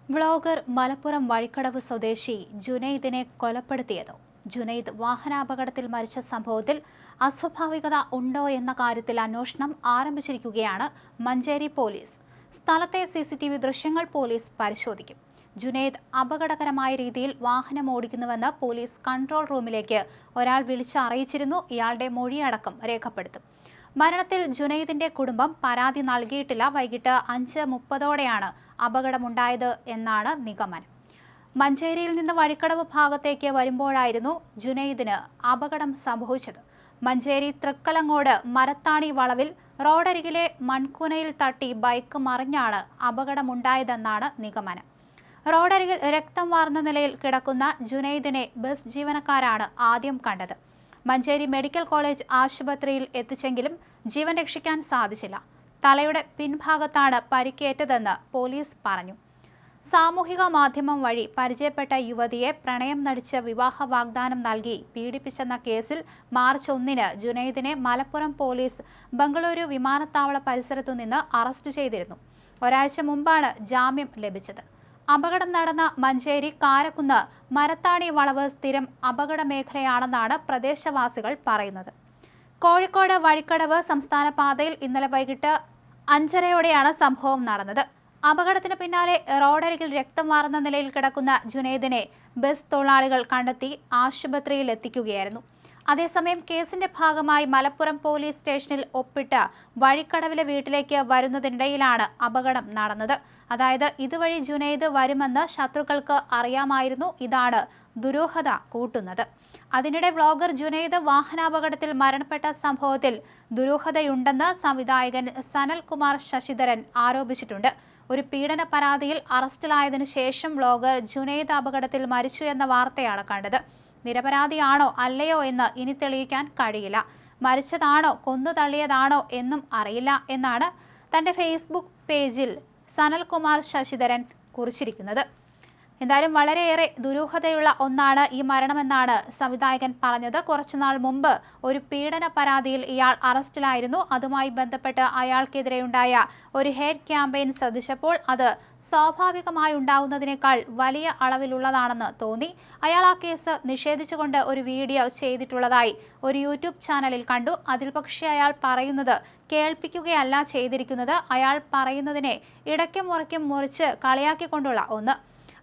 Vlogger Malappuram Vazhikkadavu സ്വദേശി ജുനൈദിനെ കൊലപ്പെടുത്തിയത്. ജുനൈദ് വാഹനാപകടത്തിൽ മരിച്ച സംഭവത്തിൽ അസ്വാഭാവികത ഉണ്ടോ എന്ന കാര്യത്തിൽ അന്വേഷണം ആരംഭിച്ചിരിക്കുകയാണ് മഞ്ചേരി പോലീസ്. സ്ഥലത്തെ CCTV ദൃശ്യങ്ങൾ പോലീസ് പരിശോധിക്കും. ജുനൈദ് അപകടകരമായ രീതിയിൽ വാഹനം ഓടിക്കുന്നുവെന്ന് പോലീസ് കൺട്രോൾ റൂമിലേക്ക് ഒരാൾ വിളിച്ച് അറിയിച്ചിരുന്നു. ഇയാളുടെ മൊഴിയടക്കം രേഖപ്പെടുത്തും. മരണത്തിൽ ജുനൈദിന്റെ കുടുംബം പരാതി നൽകിയിട്ടില്ല. വൈകിട്ട് 5:30ഓടെയാണ് അപകടമുണ്ടായത് എന്നാണ് നിഗമനം. മഞ്ചേരിയിൽ നിന്ന് വഴിക്കടവ് ഭാഗത്തേക്ക് വരുമ്പോഴായിരുന്നു ജുനൈദിന് അപകടം സംഭവിച്ചത്. മഞ്ചേരി തൃക്കലങ്ങോട് മരത്താണി വളവിൽ റോഡരികിലെ മൺകുനയിൽ തട്ടി ബൈക്ക് മറിഞ്ഞാണ് അപകടമുണ്ടായതെന്നാണ് നിഗമനം. റോഡരികിൽ രക്തം വാർന്ന നിലയിൽ കിടക്കുന്ന ജുനൈദിനെ ബസ് ജീവനക്കാരാണ് ആദ്യം കണ്ടത്. മഞ്ചേരി മെഡിക്കൽ കോളേജ് ആശുപത്രിയിൽ എത്തിച്ചെങ്കിലും ജീവൻ രക്ഷിക്കാൻ സാധിച്ചില്ല. തലയുടെ പിൻഭാഗത്താണ് പരിക്കേറ്റതെന്ന് പോലീസ് പറഞ്ഞു. സാമൂഹിക മാധ്യമം വഴി പരിചയപ്പെട്ട യുവതിയെ പ്രണയം നടിച്ച് വിവാഹ വാഗ്ദാനം നൽകി പീഡിപ്പിച്ചെന്ന കേസിൽ മാർച്ച് 1-ന് ജുനൈദിനെ മലപ്പുറം പോലീസ് ബംഗളൂരു വിമാനത്താവള പരിസരത്തു നിന്ന് അറസ്റ്റ് ചെയ്തിരുന്നു. ഒരാഴ്ച മുമ്പാണ് ജാമ്യം ലഭിച്ചത്. അപകടം നടന്ന മഞ്ചേരി കാരക്കുന്ന് മരത്താണി വളവ് സ്ഥിരം അപകട മേഖലയാണെന്നാണ് പ്രദേശവാസികൾ പറയുന്നത്. കോഴിക്കോട് വഴിക്കടവ് സംസ്ഥാന പാതയിൽ ഇന്നലെ വൈകിട്ട് 5:30ഓടെയാണ് സംഭവം നടന്നത്. അപകടത്തിന് പിന്നാലെ റോഡരികിൽ രക്തം വാർന്ന നിലയിൽ കിടക്കുന്ന ജുനൈദിനെ ബസ് തൊഴിലാളികൾ കണ്ടെത്തി ആശുപത്രിയിൽ എത്തിക്കുകയായിരുന്നു. അതേസമയം കേസിന്റെ ഭാഗമായി മലപ്പുറം പോലീസ് സ്റ്റേഷനിൽ ഒപ്പിട്ട് വഴിക്കടവിലെ വീട്ടിലേക്ക് വരുന്നതിനിടയിലാണ് അപകടം നടന്നത്. അതായത് ഇതുവഴി ജുനൈദ് വരുമെന്ന് ശത്രുക്കൾക്ക് അറിയാമായിരുന്നു. ഇതാണ് ദുരൂഹത കൂട്ടുന്നത്. അതിനിടെ വ്ളോഗർ ജുനൈദ് വാഹനാപകടത്തിൽ മരണപ്പെട്ട സംഭവത്തിൽ ദുരൂഹതയുണ്ടെന്ന് സംവിധായകൻ സനൽകുമാർ ശശിധരൻ ആരോപിച്ചിട്ടുണ്ട്. ഒരു പീഡന പരാതിയിൽ അറസ്റ്റിലായതിനു ശേഷം വ്ളോഗർ ജുനൈദ് അപകടത്തിൽ മരിച്ചു എന്ന വാർത്തയാണ് കണ്ടത്. നിരപരാധിയാണോ അല്ലയോ എന്ന് ഇനി തെളിയിക്കാൻ കഴിയില്ല. മരിച്ചതാണോ കൊന്നു തള്ളിയതാണോ എന്നും അറിയില്ല എന്നാണ് തന്റെ ഫേസ്ബുക്ക് പേജിൽ സനൽകുമാർ ശശിധരൻ കുറിച്ചിരിക്കുന്നത്. എന്തായാലും വളരെയേറെ ദുരൂഹതയുള്ള ഒന്നാണ് ഈ മരണമെന്നാണ് സംവിധായകൻ പറഞ്ഞത്. കുറച്ചുനാൾ മുമ്പ് ഒരു പീഡന പരാതിയിൽ ഇയാൾ അറസ്റ്റിലായിരുന്നു. അതുമായി ബന്ധപ്പെട്ട് അയാൾക്കെതിരെയുണ്ടായ ഒരു ഹേറ്റ് ക്യാമ്പയിൻ ശ്രദ്ധിച്ചപ്പോൾ അത് സ്വാഭാവികമായി ഉണ്ടാവുന്നതിനേക്കാൾ വലിയ അളവിലുള്ളതാണെന്ന് തോന്നി. അയാൾ ആ കേസ് നിഷേധിച്ചുകൊണ്ട് ഒരു വീഡിയോ ചെയ്തിട്ടുള്ളതായി ഒരു യൂട്യൂബ് ചാനലിൽ കണ്ടു. അതിൽ പക്ഷേ അയാൾ പറയുന്നത് കേൾപ്പിക്കുകയല്ല ചെയ്തിരിക്കുന്നത്. അയാൾ പറയുന്നതിനെ ഇടയ്ക്കും മുറയ്ക്കും മുറിച്ച് കളിയാക്കിക്കൊണ്ടുള്ള ഒന്ന്.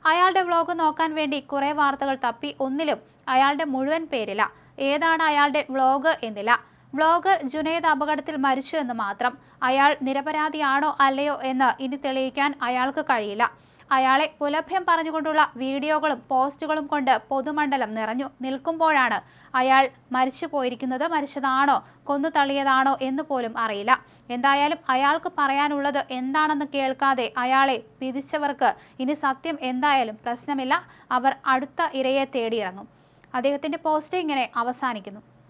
അയാളുടെ വ്ളോഗ് നോക്കാൻ വേണ്ടി കുറേ വാർത്തകൾ തപ്പി. ഒന്നിലും അയാളുടെ മുഴുവൻ പേരില്ല. ഏതാണ് അയാളുടെ വ്ളോഗ് എന്നില്ല. വ്ളോഗർ ജുനൈദ് അപകടത്തിൽ മരിച്ചു എന്ന് മാത്രം. അയാൾ നിരപരാധിയാണോ അല്ലയോ എന്ന് ഇനി തെളിയിക്കാൻ അയാൾക്ക് കഴിയില്ല. അയാളെ പുലഭ്യം പറഞ്ഞുകൊണ്ടുള്ള വീഡിയോകളും പോസ്റ്റുകളും കൊണ്ട് പൊതുമണ്ഡലം നിറഞ്ഞു നിൽക്കുമ്പോഴാണ് അയാൾ മരിച്ചു പോയിരിക്കുന്നത്. മരിച്ചതാണോ കൊന്നു തള്ളിയതാണോ എന്ന് പോലും അറിയില്ല. എന്തായാലും അയാൾക്ക് പറയാനുള്ളത് എന്താണെന്ന് കേൾക്കാതെ അയാളെ വിധിച്ചവർക്ക് ഇനി സത്യം എന്തായാലും പ്രശ്നമില്ല. അവർ അടുത്ത ഇരയെ തേടിയിറങ്ങും. അദ്ദേഹത്തിന്റെ പോസ്റ്റ് ഇങ്ങനെ അവസാനിക്കുന്നു.